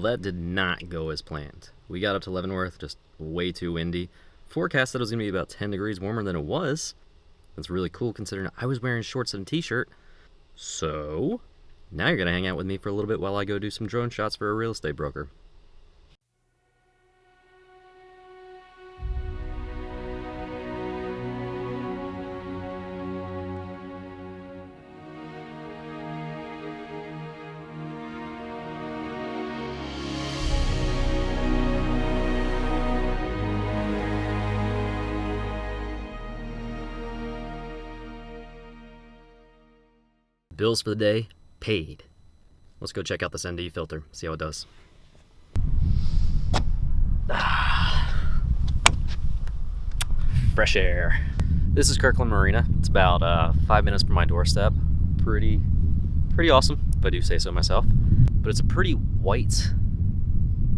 that did not go as planned. We got up to Leavenworth, just way too windy. Forecast said it was going to be about 10 degrees warmer than it was. That's really cool considering I was wearing shorts and a t-shirt. So, now you're going to hang out with me for a little bit while I go do some drone shots for a real estate broker. Bills for the day, paid. Let's go check out this ND filter, see how it does. Fresh air. This is Kirkland Marina. It's about 5 minutes from my doorstep. Pretty awesome, if I do say so myself. But it's a pretty white,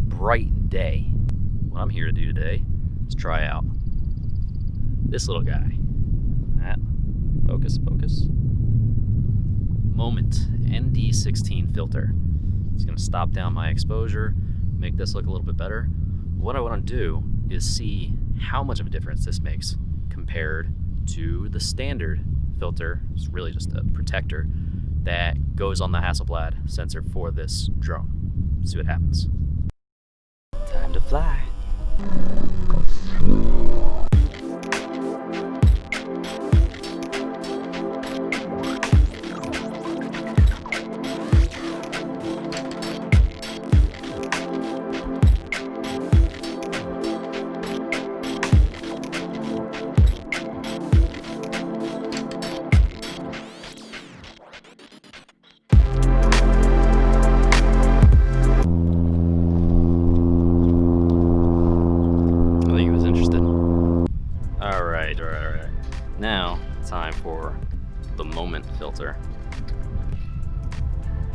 bright day. What I'm here to do today is try out this little guy. Focus. Moment ND16 filter. It's going to stop down my exposure, make this look a little bit better. What I want to do is see how much of a difference this makes compared to the standard filter. It's really just a protector that goes on the Hasselblad sensor for this drone. See what happens. Time to fly. Alright. Now, time for the moment filter.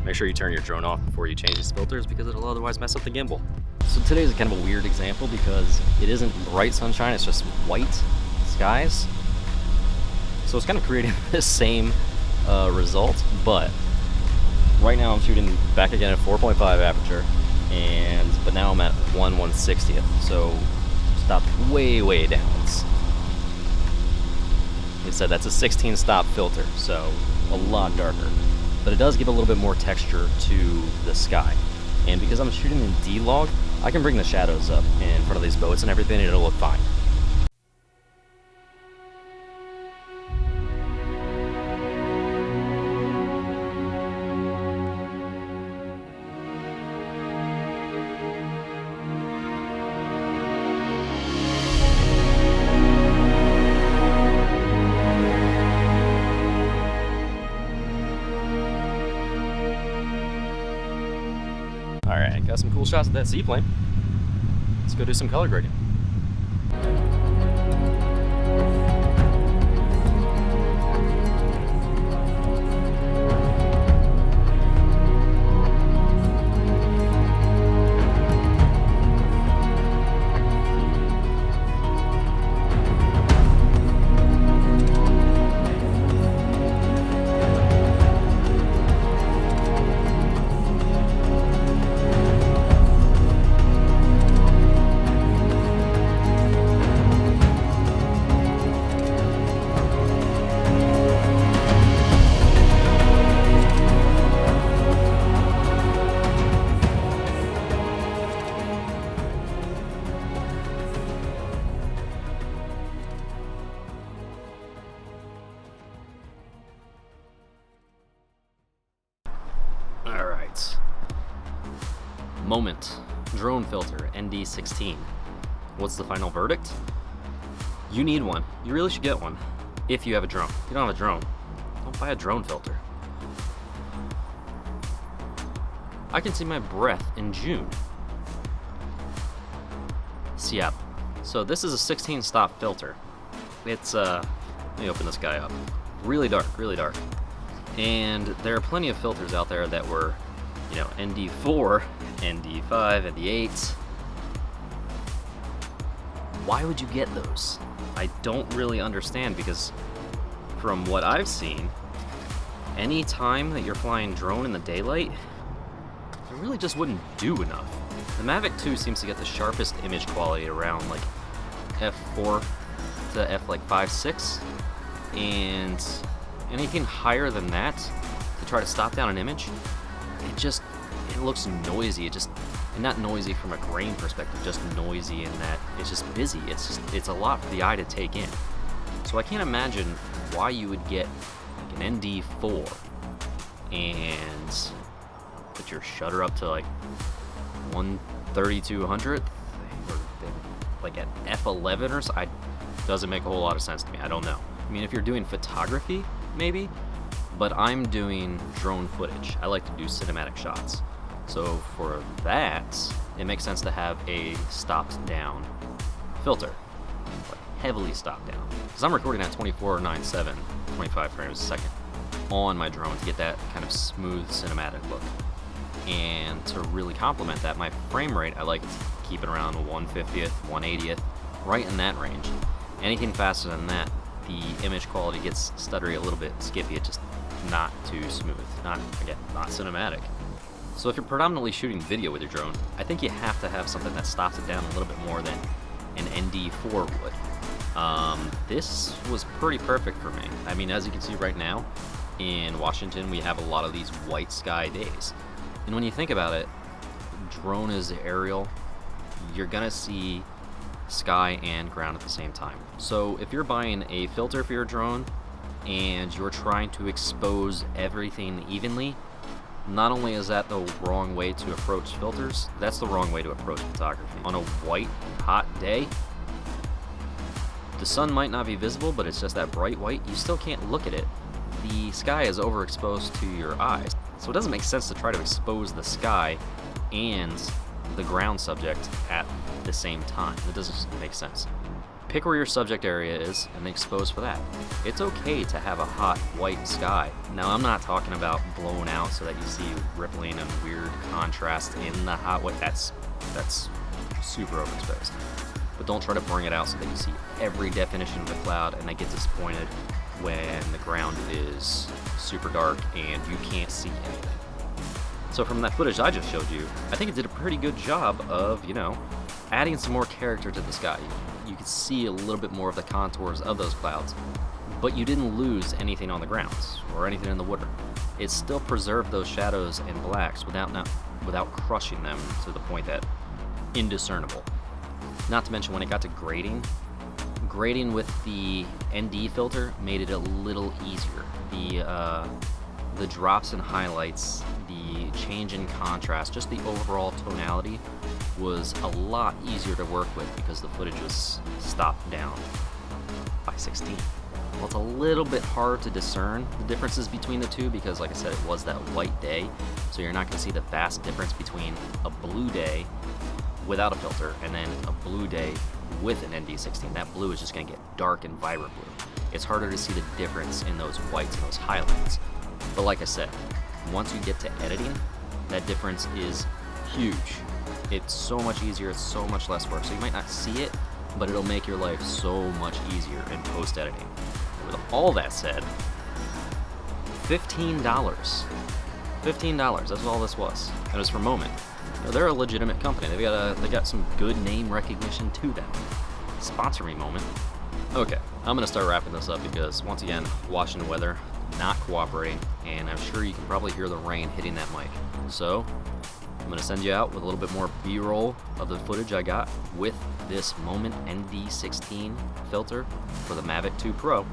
Make sure you turn your drone off before you change these filters because it'll otherwise mess up the gimbal. So today's kind of a weird example because it isn't bright sunshine, it's just white skies. So it's kind of creating this same result, but right now I'm shooting back again at 4.5 aperture, but now I'm at 1/160th, so stopped way down. It said that's a 16 stop filter, so a lot darker. But it does give a little bit more texture to the sky. And because I'm shooting in D-Log, I can bring the shadows up in front of these boats and everything and it'll look fine. Alright, got some cool shots of that seaplane. Let's go do some color grading. Alright. Moment. Drone filter, ND16. What's the final verdict? You need one. You really should get one. If you have a drone. If you don't have a drone, don't buy a drone filter. I can see my breath in June. Seattle. So this is a 16 stop filter. It's, let me open this guy up. Really dark. And there are plenty of filters out there that were, ND4, ND5, ND8. Why would you get those? I don't really understand, because from what I've seen, any time that you're flying drone in the daylight, it really just wouldn't do enough. The Mavic 2 seems to get the sharpest image quality around like f4 to f like 5.6, and anything higher than that to try to stop down an image, it looks noisy. And not noisy from a grain perspective, just noisy in that it's just busy. It's a lot for the eye to take in. So I can't imagine why you would get like an ND4 and put your shutter up to like 1/3200th, or like at f11 or so. Doesn't make a whole lot of sense to me. I don't know. I mean, if you're doing photography, maybe, but I'm doing drone footage. I like to do cinematic shots. So for that, it makes sense to have a stopped down filter, like heavily stopped down. Because I'm recording at 24:9.7, 25 frames a second on my drone to get that kind of smooth cinematic look. And to really complement that, my frame rate, I like to keep it around 1/50th, 1/80th, right in that range. Anything faster than that, the image quality gets stuttery, a little bit skippy. It's just not too smooth, not cinematic. So if you're predominantly shooting video with your drone, I think you have to have something that stops it down a little bit more than an ND4 would. This was pretty perfect for me. I mean, as you can see right now, in Washington, we have a lot of these white sky days. And when you think about it, drone is aerial. You're gonna see sky and ground at the same time. So if you're buying a filter for your drone and you're trying to expose everything evenly, not only is that the wrong way to approach filters, that's the wrong way to approach photography. On a white, hot day, the sun might not be visible, but it's just that bright white. You still can't look at it. The sky is overexposed to your eyes. So it doesn't make sense to try to expose the sky and the ground subject at the same time. It doesn't make sense. Pick where your subject area is and expose for that. It's okay to have a hot white sky. Now, I'm not talking about blown out so that you see rippling and weird contrast in the hot white. That's super overexposed. But don't try to bring it out so that you see every definition of the cloud and I get disappointed when the ground is super dark and you can't see anything. So from that footage I just showed you, I think it did a pretty good job of, adding some more character to the sky. You could see a little bit more of the contours of those clouds, but you didn't lose anything on the ground or anything in the water. It still preserved those shadows and blacks without crushing them to the point that indiscernible. Not to mention when it got to grading with the ND filter made it a little easier. The drops and highlights, the change in contrast, just the overall tonality was a lot easier to work with because the footage was stopped down by 16. Well, it's a little bit hard to discern the differences between the two because, like I said, it was that white day, so you're not going to see the vast difference between a blue day without a filter and then a blue day with an ND16. That blue is just going to get dark and vibrant blue. It's harder to see the difference in those whites and those highlights. But like I said, once you get to editing, that difference is huge. It's so much easier, it's so much less work. So you might not see it, but it'll make your life so much easier in post-editing. With all that said, $15. $15, that's all this was. And it was for Moment. They're a legitimate company. They got some good name recognition to them. Sponsor me, Moment. Okay, I'm gonna start wrapping this up because once again, Washington weather not cooperating, and I'm sure you can probably hear the rain hitting that mic. So I'm gonna send you out with a little bit more B-roll of the footage I got with this Moment ND16 filter for the Mavic 2 Pro.